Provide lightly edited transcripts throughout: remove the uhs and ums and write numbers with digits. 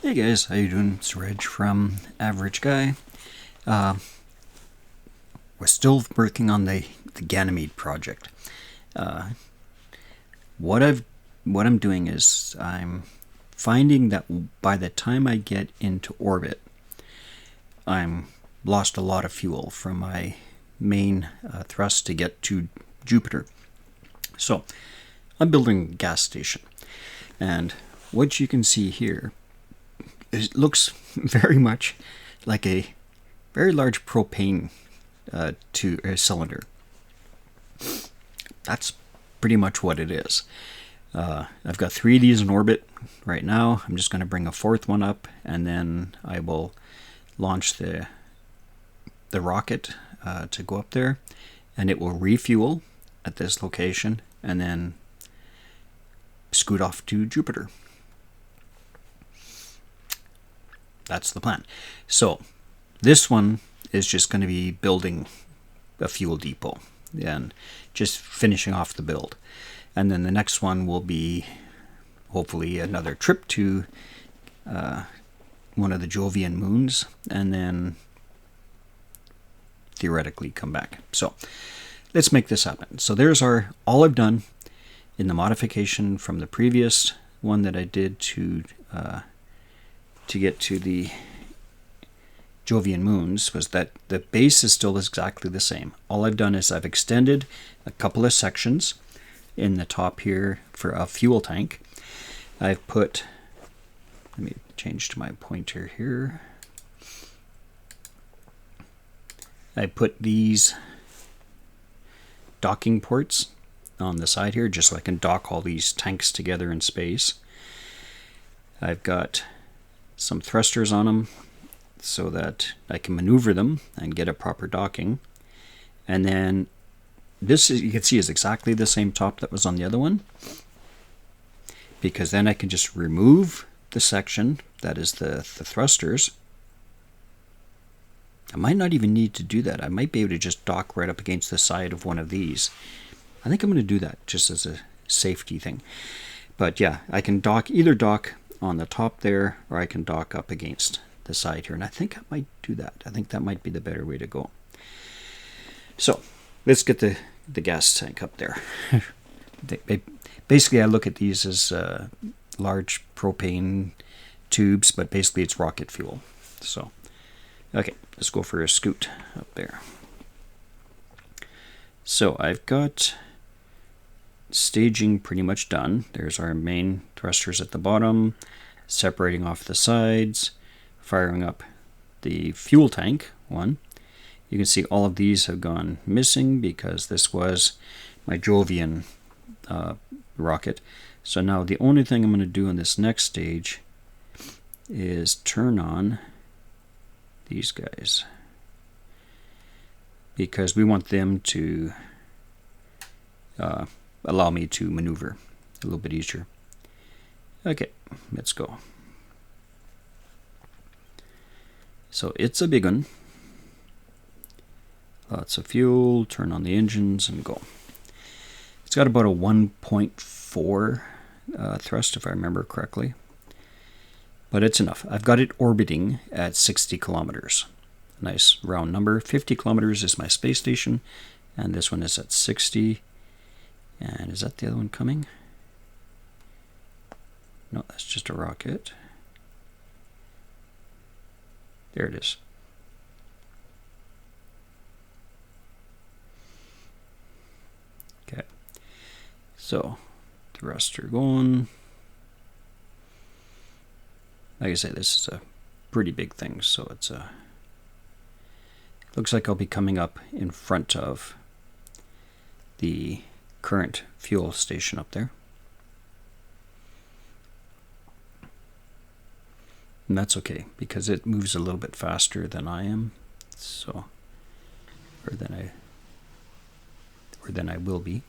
Hey guys, how you doing? It's Reg from Aver Reg Guy. We're still working on the Ganymede project. What I'm doing is I'm finding that by the time I get into orbit, I'm lost a lot of fuel from my main thrust to get to Jupiter. So I'm building a gas station, and what you can see here, it looks very much like a very large propane cylinder. That's pretty much what it is. I've got 3 of these in orbit right now. I'm just going to bring a 4th one up, and then I will launch the rocket to go up there, and it will refuel at this location and then scoot off to Jupiter. That's the plan. So this one is just going to be building a fuel depot and just finishing off the build. And then the next one will be hopefully another trip to one of the Jovian moons, and then theoretically come back. So let's make this happen. So there's all I've done in the modification from the previous one that I did to get to the Jovian moons was that the base is still exactly the same. All I've done is I've extended a couple of sections in the top here for a fuel tank. I've put, let me change to my pointer here. I put these docking ports on the side here just so I can dock all these tanks together in space. I've got some thrusters on them so that I can maneuver them and get a proper docking. And then this, you can see, is exactly the same top that was on the other one, because then I can just remove the section that is the thrusters. I might not even need to do that. I might be able to just dock right up against the side of one of these. I think I'm going to do that just as a safety thing. But yeah, I can either dock on the top there, or I can dock up against the side here, and I think I might do that. I think that might be the better way to go. So let's get the gas tank up there. Basically, I look at these as large propane tubes, but basically it's rocket fuel. So okay, let's go for a scoot up there. So I've got staging pretty much done. There's our main thrusters at the bottom, separating off the sides, firing up the fuel tank one. You can see all of these have gone missing because this was my Jovian rocket. So now the only thing I'm going to do in this next stage is turn on these guys, because we want them to allow me to maneuver a little bit easier. Okay, let's go. So it's a big one. Lots of fuel, turn on the engines and go. It's got about a 1.4 thrust, if I remember correctly. But it's enough. I've got it orbiting at 60 kilometers. Nice round number. 50 kilometers is my space station, and this one is at 60. And is that the other one coming? No, that's just a rocket. There it is. Okay. So, thruster going. Like I say, this is a pretty big thing, so it's looks like I'll be coming up in front of the current fuel station up there. And that's okay, because it moves a little bit faster than I am, so, or than I will be.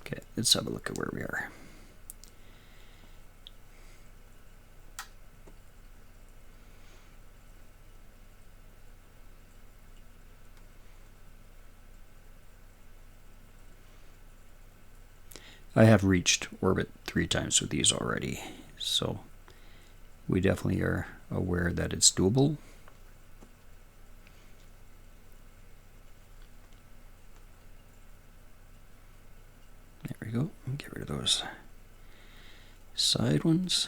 Okay, let's have a look at where we are. I have reached orbit 3 times with these already, so we definitely are aware that it's doable. There we go. Get rid of those side ones.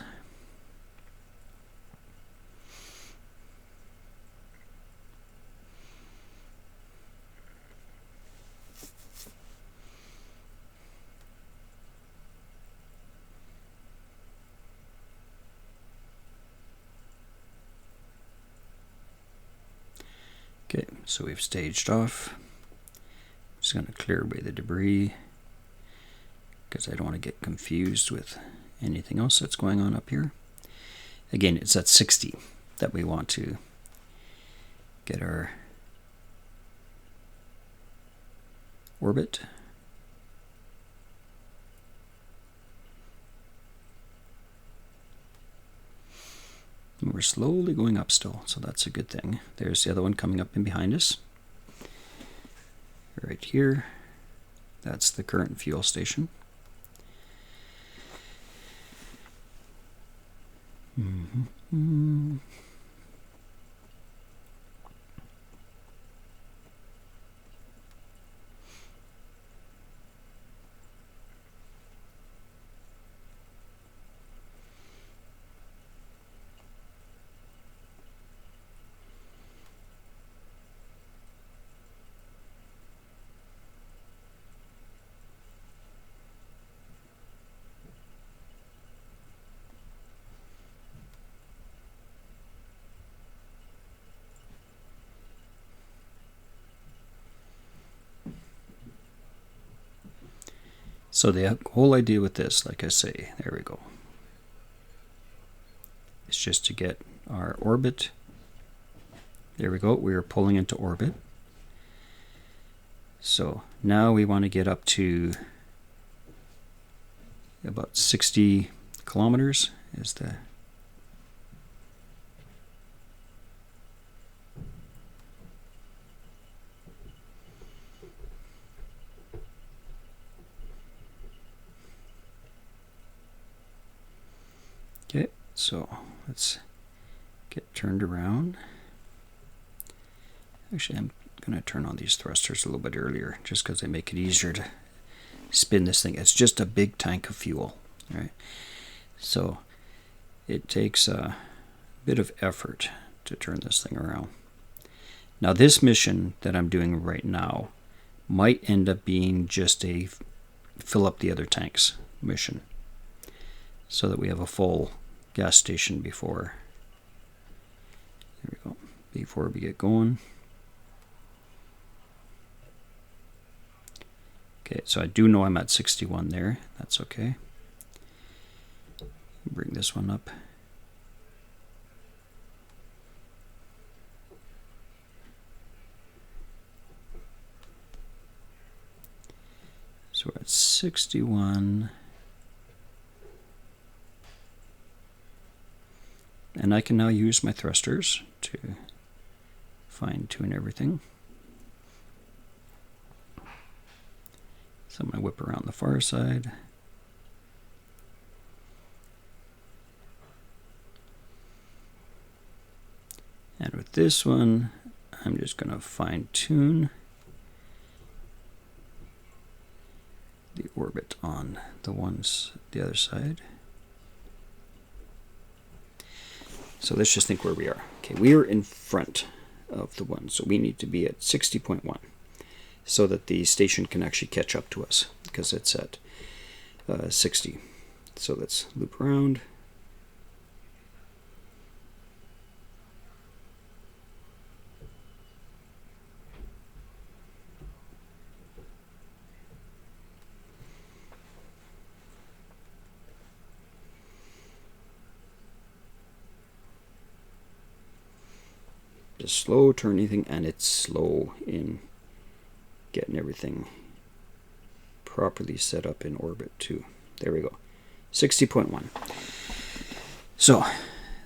Okay, so we've staged off. Just going to clear away the debris because I don't want to get confused with anything else that's going on up here. Again, it's at 60 that we want to get our orbit. And we're slowly going up still, so that's a good thing. There's the other one coming up in behind us. Right here, that's the current fuel station. So the whole idea with this, like I say, there we go, it's just to get our orbit. There we go, we are pulling into orbit. So now we want to get up to about 60 kilometers is the okay, so let's get turned around. Actually, I'm going to turn on these thrusters a little bit earlier just because they make it easier to spin this thing. It's just a big tank of fuel, right? So it takes a bit of effort to turn this thing around. Now this mission that I'm doing right now might end up being just a fill up the other tanks mission so that we have a full gas station before we get going. Okay, so I do know I'm at 61 there. That's okay. Bring this one up. So we're at 61. And I can now use my thrusters to fine-tune everything. So I'm going to whip around the far side. And with this one, I'm just going to fine-tune the orbit on the other side. So let's just think where we are. Okay, we are in front of the one, so we need to be at 60.1 so that the station can actually catch up to us because it's at 60. So let's loop around. Just slow turn anything, and it's slow in getting everything properly set up in orbit too. There we go, 60.1. So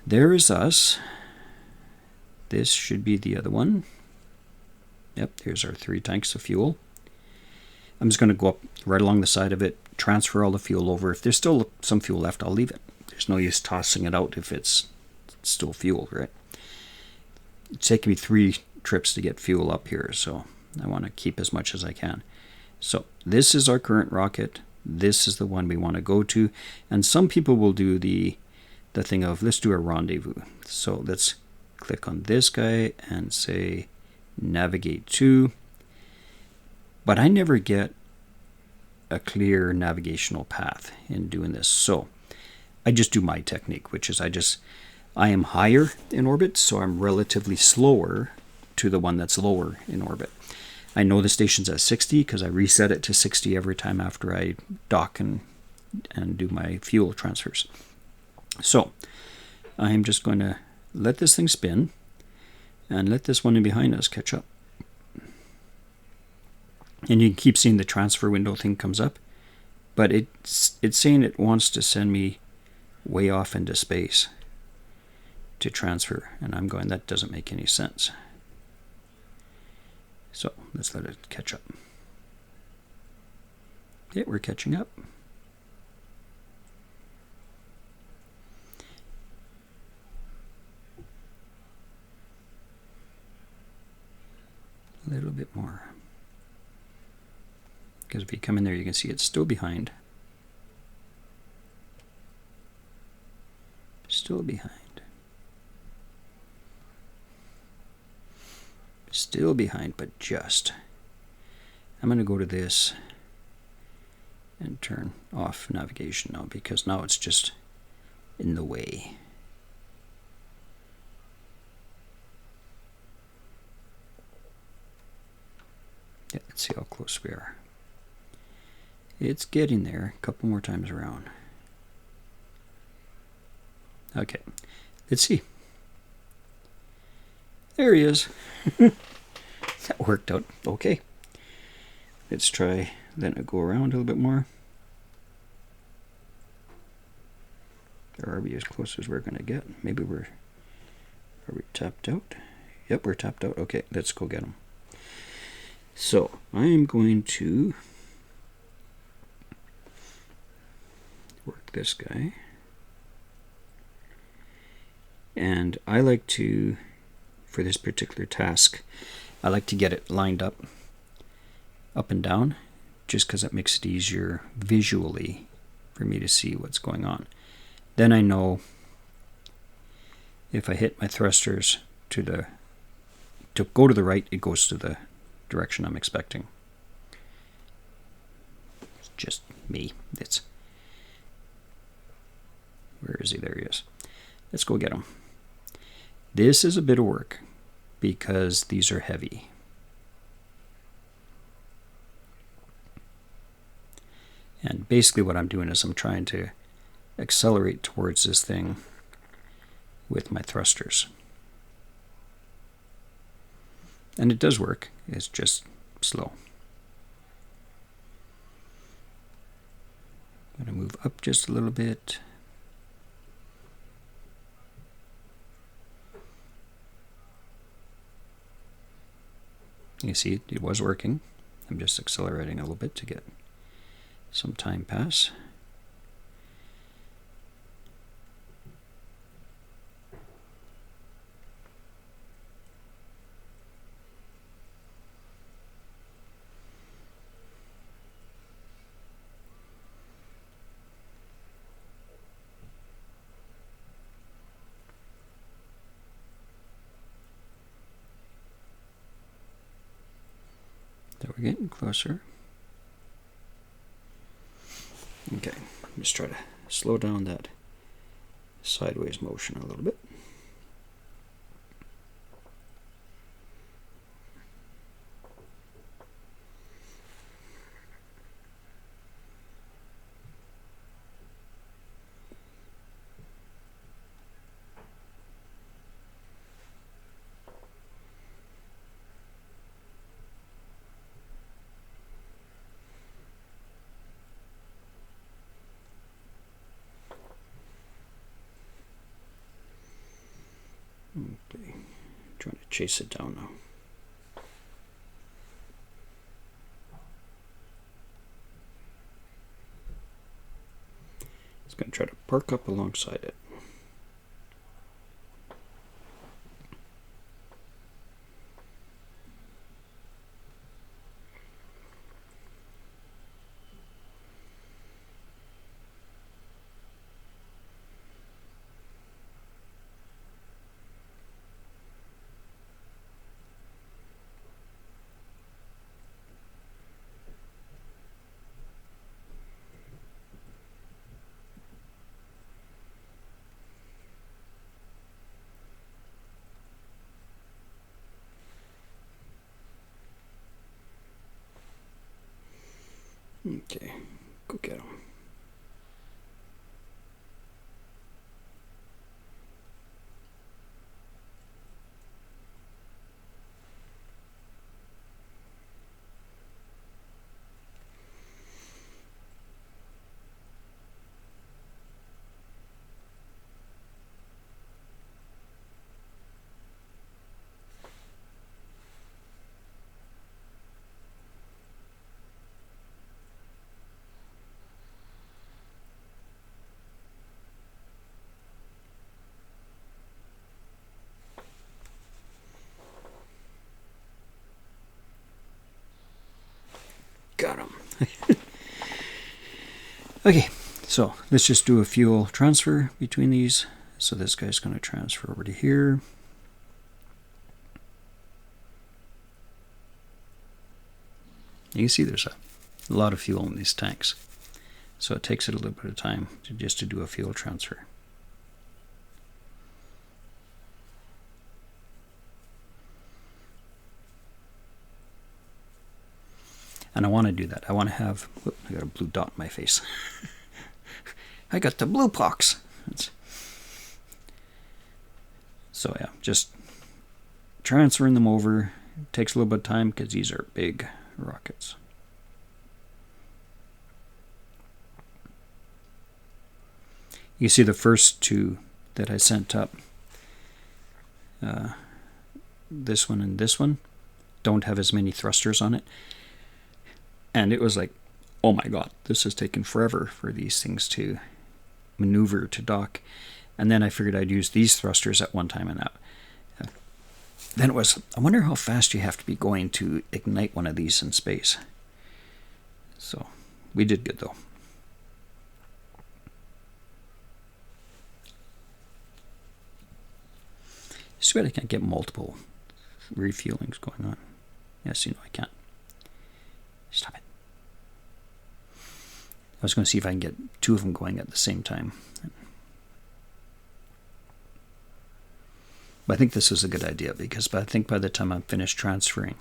there is us. This should be the other one. Yep, here's our 3 tanks of fuel. I'm just going to go up right along the side of it, transfer all the fuel over. If there's still some fuel left, I'll leave it. There's no use tossing it out if it's still fuel, right? It's taken me 3 trips to get fuel up here, so I want to keep as much as I can. So this is our current rocket. This is the one we want to go to. And some people will do the thing of, let's do a rendezvous. So let's click on this guy and say navigate to. But I never get a clear navigational path in doing this. So I just do my technique, which is I am higher in orbit, so I'm relatively slower to the one that's lower in orbit. I know the station's at 60 because I reset it to 60 every time after I dock and do my fuel transfers. So I'm just going to let this thing spin and let this one in behind us catch up. And you can keep seeing the transfer window thing comes up, but it's saying it wants to send me way off into space to transfer, and I'm going, that doesn't make any sense. So let's let it catch up. Okay, we're catching up. A little bit more. Because if you come in there, you can see it's still behind. Still behind. Still behind, but just. I'm going to go to this and turn off navigation now, because now it's just in the way. Yeah, let's see how close we are. It's getting there. A couple more times around. Okay, let's see. There he is. That worked out okay. Let's try letting it go around a little bit more. Or are we as close as we're going to get? Maybe are we tapped out? Yep, we're tapped out. Okay, let's go get him. So I am going to work this guy. And I like to, for this particular task, I like to get it lined up and down, just because it makes it easier visually for me to see what's going on. Then I know if I hit my thrusters to go to the right, it goes to the direction I'm expecting. It's just me. Where is he? There he is. Let's go get him. This is a bit of work because these are heavy. And basically what I'm doing is I'm trying to accelerate towards this thing with my thrusters. And it does work. It's just slow. I'm going to move up just a little bit. You see, it was working. I'm just accelerating a little bit to get some time pass. So we're getting closer. Okay, just try to slow down that sideways motion a little bit. Okay, trying to chase it down now. going to try to park up alongside it. Okay, go get him. Got him. Okay, so let's just do a fuel transfer between these. So this guy's going to transfer over to here. You can see there's a lot of fuel in these tanks. So it takes it a little bit of time just to do a fuel transfer. And I want to do that. I want to have... Whoop, I got a blue dot in my face. I got the blue pox. So yeah, just transferring them over. It takes a little bit of time because these are big rockets. You see the first two that I sent up, this one and this one, don't have as many thrusters on it. And it was like, oh my god, this has taken forever for these things to maneuver to dock. And then I figured I'd use these thrusters at one time and that. Then it was, I wonder how fast you have to be going to ignite one of these in space. So we did good though. It's too bad I can't get multiple refuelings going on. Yes, you know I can't. Stop it. I was going to see if I can get two of them going at the same time. But I think this is a good idea because I think by the time I'm finished transferring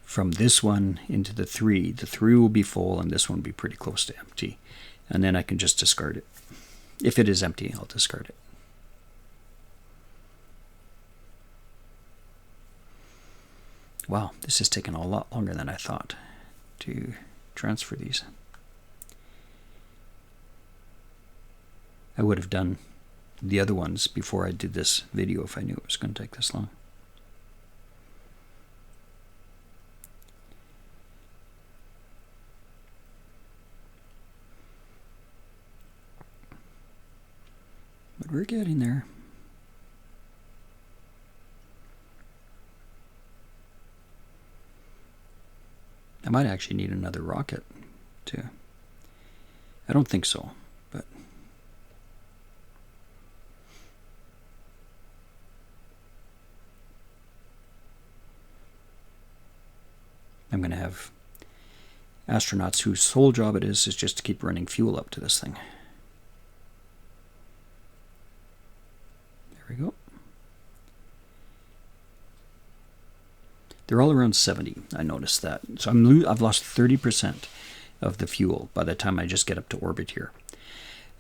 from this one into the three will be full and this one will be pretty close to empty. And then I can just discard it. If it is empty, I'll discard it. Wow, this has taken a lot longer than I thought to transfer these. I would have done the other ones before I did this video if I knew it was going to take this long. But we're getting there. I might actually need another rocket too. I don't think so, but I'm going to have astronauts whose sole job it is just to keep running fuel up to this thing. There we go. They're all around 70. I noticed that. So I've lost 30% of the fuel by the time I just get up to orbit here.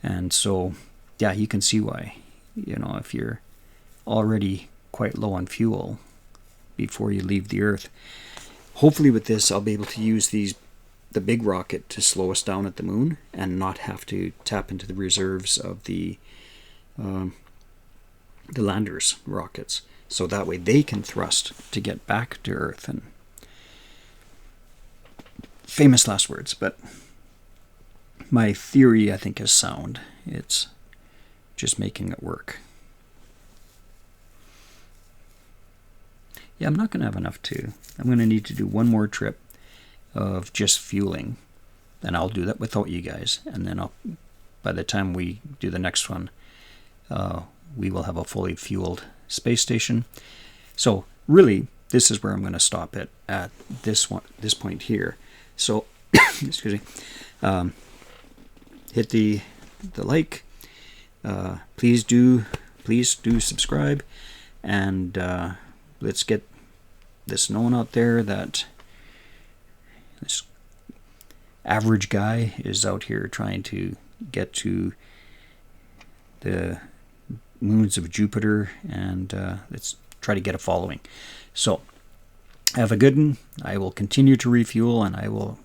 And so, yeah, you can see why. You know, if you're already quite low on fuel before you leave the Earth, hopefully with this I'll be able to use the big rocket to slow us down at the moon and not have to tap into the reserves of the landers rockets. So that way they can thrust to get back to Earth. And famous last words, but my theory I think is sound. It's just making it work. Yeah, I'm not going to have enough I'm going to need to do one more trip of just fueling. And I'll do that without you guys. And then by the time we do the next one, we will have a fully fueled space station. So really, this is where I'm going to stop it at this point here. So, excuse me. Hit the like. Please do subscribe, and let's get this known out there that this average guy is out here trying to get to the moons of Jupiter, and let's try to get a following. So have a good one. I will continue to refuel, and I will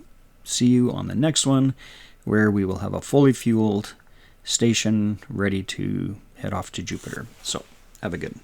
see you on the next one, where we will have a fully fueled station ready to head off to Jupiter. So have a good one.